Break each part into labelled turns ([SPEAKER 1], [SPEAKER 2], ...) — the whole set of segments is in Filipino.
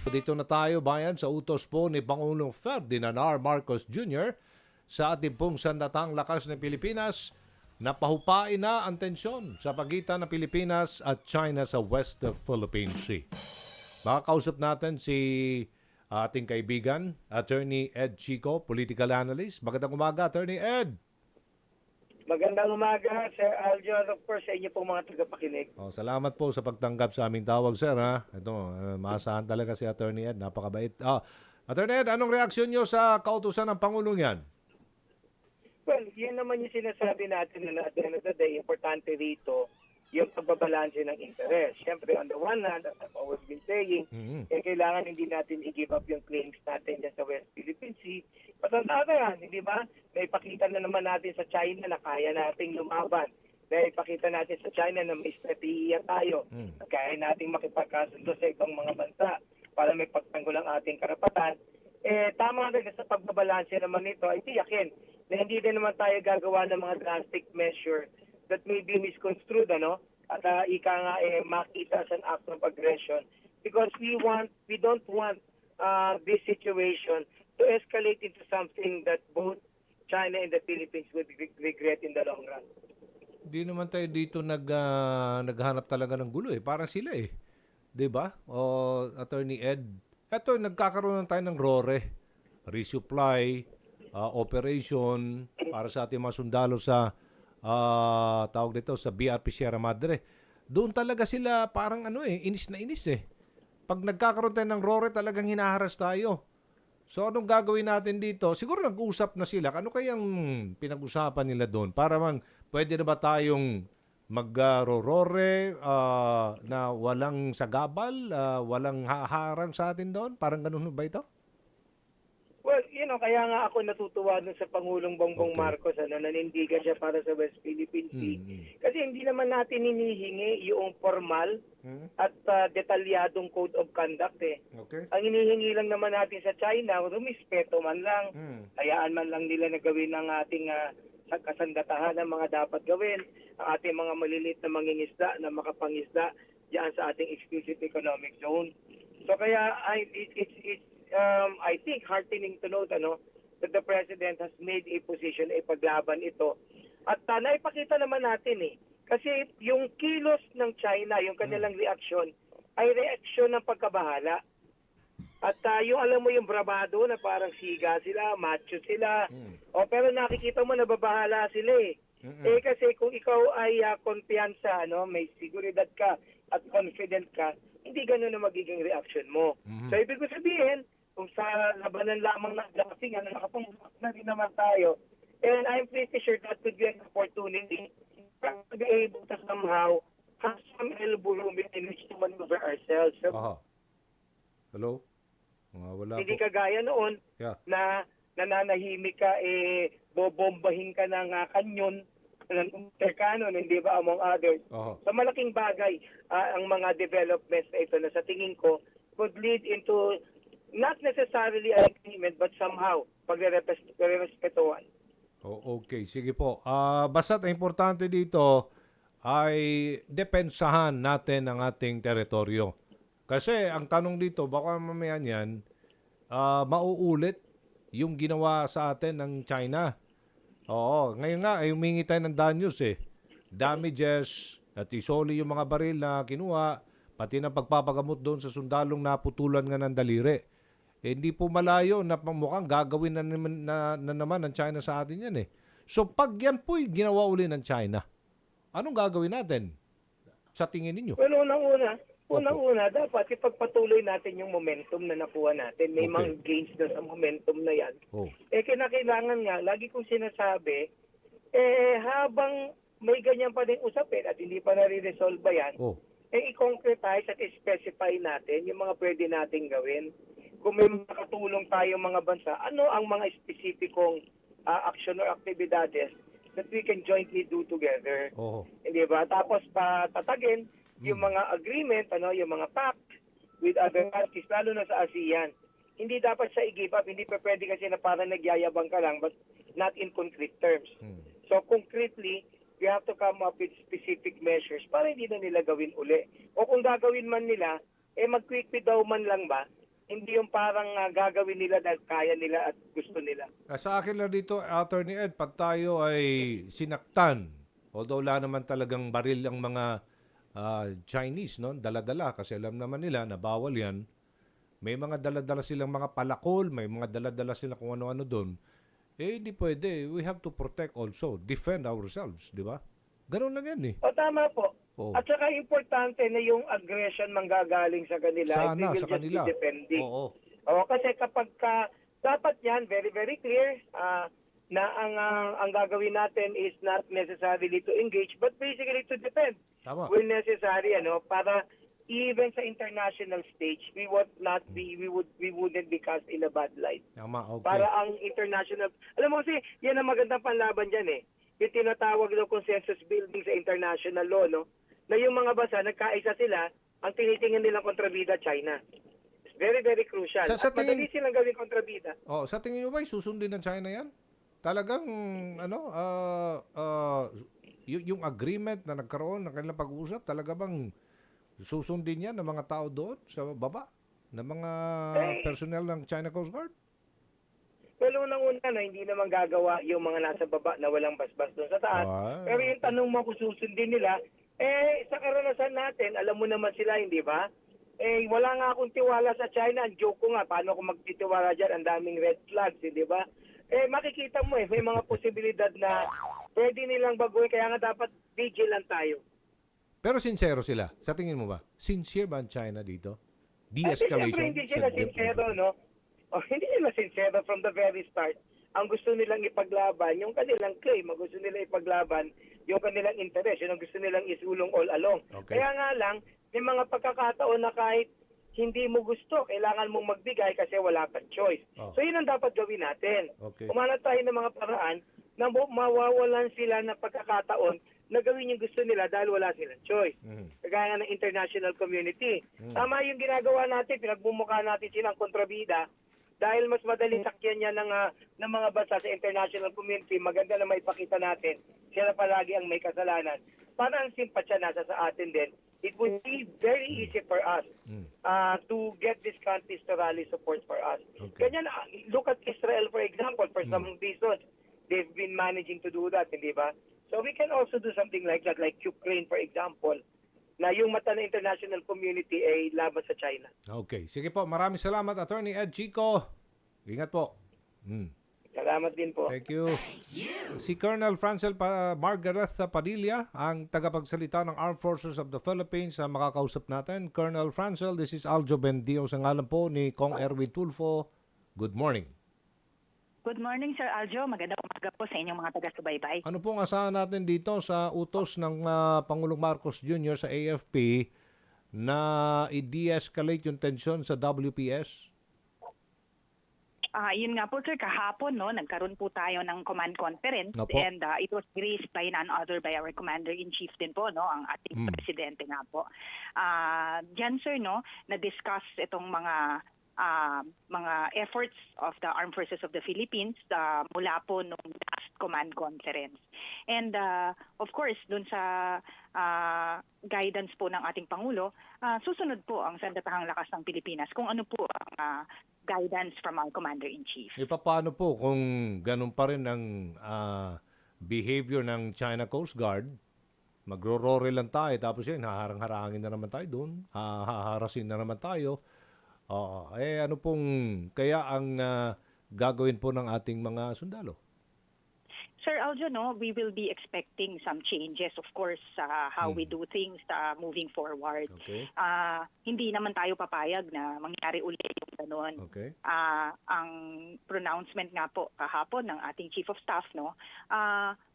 [SPEAKER 1] Dito na tayo bayan sa utos po ni Pangulong Ferdinand R. Marcos Jr. sa ating pong sandatang lakas ng Pilipinas na pahupain na ang tensyon sa pagitan ng Pilipinas at China sa West Philippine Sea. Makakausap natin si ating kaibigan, Attorney Ed Chico, political analyst. Magandang umaga, Attorney Ed.
[SPEAKER 2] Magandang umaga, Sir Aljo, at of course sa inyo pong mga tagapakinig.
[SPEAKER 1] Salamat po sa pagtanggap sa aming tawag, sir. Ha? Ito, maasahan talaga si Attorney Ed. Napakabait. Attorney Ed, anong reaksyon nyo sa kautusan ng Pangulong yan?
[SPEAKER 2] Well, yun naman yung sinasabi natin na at the end of the day, importante rito yung pagbabalanse ng interest. Siyempre, on the one hand, as I've always been saying, kailangan hindi natin i-give up yung claims natin dyan sa West Philippine Sea. Patanda ka yan, hindi ba? Naipakita na naman natin sa China na kaya nating lumaban. Naipakita natin sa China na may strategiya tayo. Kaya nating makipagkasundo sa ibang mga bansa para may pagtanggol ang ating karapatan. Tama rin sa pagbabalanse naman nito ay tiyakin na hindi din naman tayo gagawa ng mga drastic measure that may be misconstrued, ano? At ika nga makita as an act of aggression, because we don't want this situation to escalate into something that both China and the Philippines would regret in the long run.
[SPEAKER 1] Di naman tayo dito naghanap talaga ng gulo eh. Parang sila eh. 'Di ba? O Attorney Ed, eto nagkakaroon tayo ng RORE, resupply, operation para sa ating mga sundalo sa tawag dito sa BRP Sierra Madre. Doon talaga sila parang inis na inis eh. Pag nagkakaroon tayo ng RORE, talagang hinaharas tayo. So anong gagawin natin dito? Siguro nag-usap na sila. Ano kayang pinag-usapan nila doon? Para pwede na ba tayong mag-rorore na walang sagabal, walang haharang sa atin doon? Parang ganun ba ito?
[SPEAKER 2] Well, kaya nga ako natutuwa dun sa Pangulong Bongbong Marcos, nanindigan siya para sa West Philippine Sea. Kasi hindi naman natin hinihingi yung formal at detalyadong code of conduct eh.
[SPEAKER 1] Okay.
[SPEAKER 2] Ang hinihingi lang naman natin sa China, rumispeto man lang, hayaan man lang nila na gawin ang ating kasandatahan ng mga dapat gawin, ang ating mga maliliit na mangingisda na makapangisda diyan sa ating exclusive economic zone. So kaya I think heartening to note that the President has made a position, paglaban ito. At naipakita naman natin kasi yung kilos ng China, yung kanilang reaksyon, ay reaksyon ng pagkabahala. At yung alam mo yung bravado na parang siga sila, macho sila, pero nakikita mo nababahala sila kasi kung ikaw ay kumpiyansa, may seguridad ka at confident ka, hindi ganun na magiging reaction mo. So ibig ko sabihin, kung sa labanan lamang ng gassing, nakapungkak na rin naman tayo. And I'm pretty sure that could be an opportunity to be able to somehow have some elbow room in which to maneuver ourselves. So,
[SPEAKER 1] hello? Wala
[SPEAKER 2] hindi
[SPEAKER 1] po.
[SPEAKER 2] kagaya noon na nananahimik ka, bobombahin ka ng kanyon, ng Tercanon, hindi ba, among others. So malaking bagay ang mga developments na ito na sa tingin ko could lead into not necessarily an agreement but somehow pagre-respetuhan.
[SPEAKER 1] Okay, sige po. Basta't ang importante dito ay depensahan natin ang ating teritoryo. Kasi ang tanong dito, baka mamaya niyan, mauulit yung ginawa sa atin ng China. Oo, ngayon nga ay humingi tayo ng danyos damages, at isoli yung mga baril na kinuha, pati ng pagpapagamot doon sa sundalong naputulan nga ng daliri. Hindi po malayo na mukhang gagawin na naman ng China sa atin yan So pag yan po'y ginawa uli ng China, anong gagawin natin sa tingin ninyo?
[SPEAKER 2] Well, unang-una, dapat ipagpatuloy natin yung momentum na nakuha natin. May mga gains na sa momentum na yan. Kinakailangan nga, lagi kong sinasabi, habang may ganyan pa din usapin at hindi pa nare-resolve yan, i-concretize at i-specify natin yung mga pwede nating gawin. Kung may makatulong tayong mga bansa, ano ang mga specificong action or actividades that we can jointly do together. Hindi ba? Tapos patatagin yung mga agreement, yung mga pact with other countries, lalo na sa ASEAN. Hindi dapat siya i-give up. Hindi pa pwede kasi na parang nagyayabang ka lang, but not in concrete terms. So concretely, we have to come up with specific measures para hindi na nila gawin uli. O kung gagawin man nila, mag-quick daw man lang ba Hindi yung parang gagawin nila dahil kaya nila at gusto nila.
[SPEAKER 1] Sa akin lang dito, Attorney Ed, pag tayo ay sinaktan, although wala naman talagang baril ang mga Chinese, no? Dala-dala, kasi alam naman nila na bawal yan. May mga dala-dala silang mga palakol, may mga dala-dala silang kung ano-ano doon. Eh, hindi pwede. We have to protect also, defend ourselves, di ba? Ganun lang yan eh.
[SPEAKER 2] O tama po.
[SPEAKER 1] Oo.
[SPEAKER 2] At saka importante na yung aggression manggagaling sa kanila.
[SPEAKER 1] Sana,
[SPEAKER 2] It will
[SPEAKER 1] sa
[SPEAKER 2] just
[SPEAKER 1] kanila.
[SPEAKER 2] be defending.
[SPEAKER 1] Oo.
[SPEAKER 2] Kasi kapag dapat yan, very, very clear na ang gagawin natin is not necessarily to engage, but basically to defend.
[SPEAKER 1] Tama.
[SPEAKER 2] When necessary, para even sa international stage, we wouldn't be cast in a bad light.
[SPEAKER 1] Tama, okay.
[SPEAKER 2] Para ang international, alam mo kasi, yan ang magandang panlaban dyan yung tinatawag na consensus building sa international law, no? Na yung mga bansa, nagkaisa sila, ang tinitingin nilang kontrabida, China. It's very, very crucial. At madali silang gawin kontrabida.
[SPEAKER 1] Sa tingin nyo ba, susundin ng China yan? Talagang, yung agreement na nagkaroon ng kanilang pag-uusap, talaga bang susundin yan ng mga tao doon sa baba? Ng mga personnel ng China Coast Guard?
[SPEAKER 2] Well, unang-una na hindi naman gagawa yung mga nasa baba na walang basbas doon sa taas. Pero yung tanong mo kung susundin nila, sa karanasan natin, alam mo naman sila, hindi ba? Wala nga akong tiwala sa China. Ang joke ko nga, paano ako magtitiwala dyan? Ang daming red flags, hindi ba? Makikita mo may mga posibilidad na pwede nilang baguhin. Kaya nga dapat vigilant tayo.
[SPEAKER 1] Pero sincero sila. Sa tingin mo ba? Sincere ba ang China dito? De-escalation?
[SPEAKER 2] Hindi sila sincero, no? Hindi nila sincero from the very start. Ang gusto nilang ipaglaban, yung kanilang claim, ang gusto nilang ipaglaban, yung kanilang interest, yung ang gusto nilang isulong all along.
[SPEAKER 1] Okay.
[SPEAKER 2] Kaya nga lang, may mga pagkakataon na kahit hindi mo gusto, kailangan mong magbigay kasi wala kang choice. So yun ang dapat gawin natin.
[SPEAKER 1] Okay.
[SPEAKER 2] Umanap tayo ng mga paraan na mawawalan sila ng pagkakataon na gawin yung gusto nila dahil wala silang choice. Kagaya ng international community. Tama yung ginagawa natin, pinagbumukha natin silang kontrabida dahil mas madaling sakyan niya ng mga bansa sa international community. Maganda na may pakita natin, sila palagi ang may kasalanan. Para ang simpatsya nasa sa atin din, it would be very easy for us to get these countries to rally support for us.
[SPEAKER 1] Okay.
[SPEAKER 2] Ganyan, look at Israel for example, for some reasons, they've been managing to do that, hindi ba? So we can also do something like that, like Ukraine for example, na yung mata ng international community ay laban sa China.
[SPEAKER 1] Okay. Sige po. Maraming salamat, Attorney Ed Chico. Ingat po.
[SPEAKER 2] Salamat din po.
[SPEAKER 1] Thank you. Si Colonel Francel Margaret Padilla, ang tagapagsalita ng Armed Forces of the Philippines, ang makakausap natin. Colonel Francel, this is Aljo Bendio sa ngalan po ni Kong Erwin Tulfo. Good morning.
[SPEAKER 3] Good morning, Sir Aljo. Magandang umaga po sa inyong mga taga-subaybay.
[SPEAKER 1] Ano pong asahan natin dito sa utos ng Pangulong Marcos Jr. sa AFP na i-de-escalate yung tension sa WPS?
[SPEAKER 3] Yun nga po, Sir, kahapon, nagkaroon po tayo ng command conference.
[SPEAKER 1] Opo.
[SPEAKER 3] And it was graced by none other by our Commander-in-Chief din po, ang ating Presidente nga po. Diyan, Sir, na-discuss itong mga efforts of the Armed Forces of the Philippines mula po nung last command conference. And of course, dun sa guidance po ng ating Pangulo, susunod po ang Sandatahang Lakas ng Pilipinas kung ano po ang guidance from our Commander-in-Chief.
[SPEAKER 1] Paano po kung ganun pa rin ang behavior ng China Coast Guard? Magro-rory lang tayo, tapos yun, haharang-harangin na naman tayo doon, haharasin na naman tayo. Ano pong kaya ang gagawin po ng ating mga sundalo?
[SPEAKER 3] Sir Aljo, we will be expecting some changes, of course, how we do things moving forward.
[SPEAKER 1] Okay.
[SPEAKER 3] Hindi naman tayo papayag na mangyari ulit yung ganun.
[SPEAKER 1] Okay.
[SPEAKER 3] Ang pronouncement nga po kahapon ng ating Chief of Staff,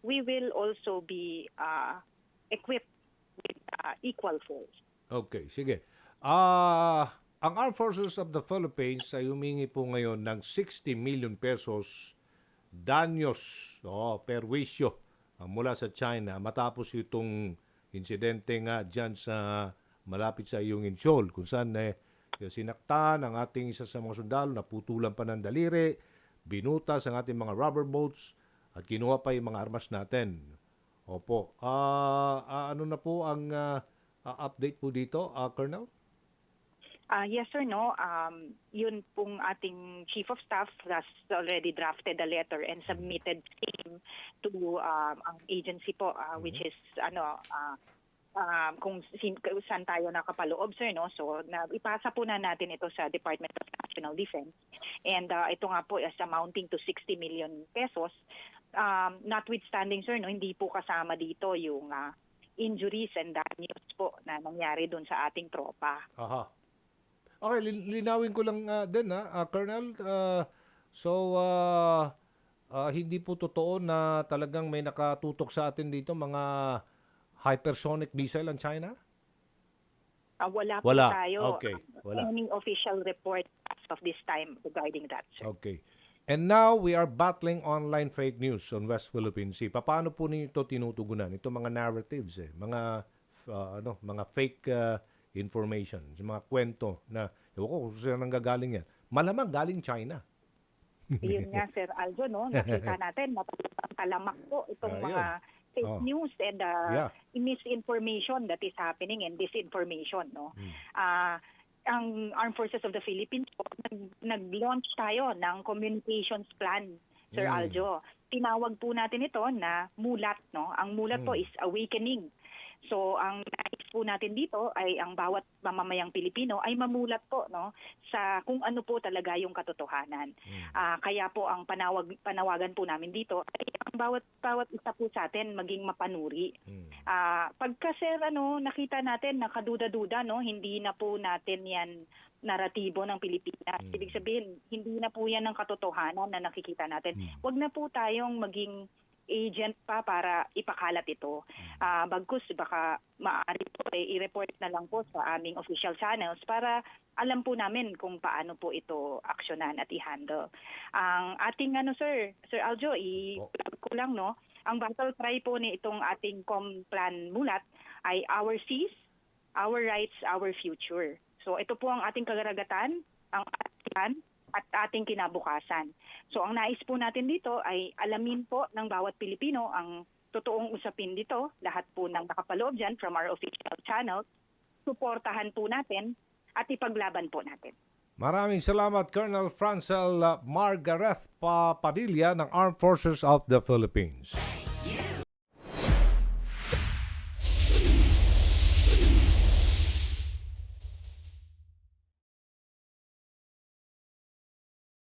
[SPEAKER 3] we will also be equipped with equal force.
[SPEAKER 1] Okay, sige. Ang Armed Forces of the Philippines ay humingi po ngayon ng 60 million pesos danyos perwisyo mula sa China matapos itong insidente nga dyan sa malapit sa iyong Incheon kung saan sinaktan ang ating isa sa mga sundalo, naputulan pa ng daliri, binutas ang ating mga rubber boats at kinuha pa yung mga armas natin. Opo. Ano na po ang update po dito, Colonel?
[SPEAKER 3] Yes or no, yun pong ating Chief of Staff has already drafted a letter and submitted same to ang agency po, which is kung saan tayo nakapaloob, sir, no? So, ipasa po na natin ito sa Department of National Defense. And ito nga po is amounting to 60 million pesos. Notwithstanding, sir, no, hindi po kasama dito yung injuries and damages po na nangyari doon sa ating tropa.
[SPEAKER 1] Aha. Okay, linawin ko lang din Colonel. Hindi po totoo na talagang may nakatutok sa atin dito mga hypersonic missile ang China?
[SPEAKER 3] Wala po
[SPEAKER 1] Wala.
[SPEAKER 3] tayo.
[SPEAKER 1] Okay, wala.
[SPEAKER 3] Any official report as of this time regarding that, sir.
[SPEAKER 1] Okay. And now we are battling online fake news on West Philippine Sea. Paano po ninyo ito tinutugunan? Ito mga narratives mga fake information, mga kwento na ewan ko kung saan nanggagaling yan. Malamang galing China.
[SPEAKER 3] Yun nga, Sir Aljo, no? Nakita natin, talamak po itong
[SPEAKER 1] Ayun.
[SPEAKER 3] mga fake news and
[SPEAKER 1] Yeah.
[SPEAKER 3] misinformation that is happening and disinformation, no? Ang Armed Forces of the Philippines po, nag-launch tayo ng communications plan, Sir Aljo. Tinawag po natin ito na mulat, no? Ang mulat po is awakening. So, ang nais po natin dito ay ang bawat mamamayang Pilipino ay mamulat po, no, sa kung ano po talaga yung katotohanan. Kaya po ang panawagan po namin dito ay ang bawat isa po sa atin maging mapanuri. Pagka, sir, nakita natin nakaduda-duda, no, hindi na po natin yan naratibo ng Pilipinas. Ibig sabihin, hindi na po yan ang katotohanan na nakikita natin. Huwag na po tayong maging agent pa para ipakalat ito. Bagkus, baka maaari po i-report na lang po sa aming official channels para alam po namin kung paano po ito aksyonan at i-handle. Ang ating Sir Aljo, i-plug ko lang, no, ang battle cry po ni itong ating Complan Mulat ay Our Seas, Our Rights, Our Future. So ito po ang ating kagaragatan, ang ating at ating kinabukasan. So ang nais po natin dito ay alamin po ng bawat Pilipino ang totoong usapin dito, lahat po ng nakapaloob dyan from our official channel, suportahan po natin at ipaglaban po natin.
[SPEAKER 1] Maraming salamat, Colonel Francel Margareth Padilla ng Armed Forces of the Philippines.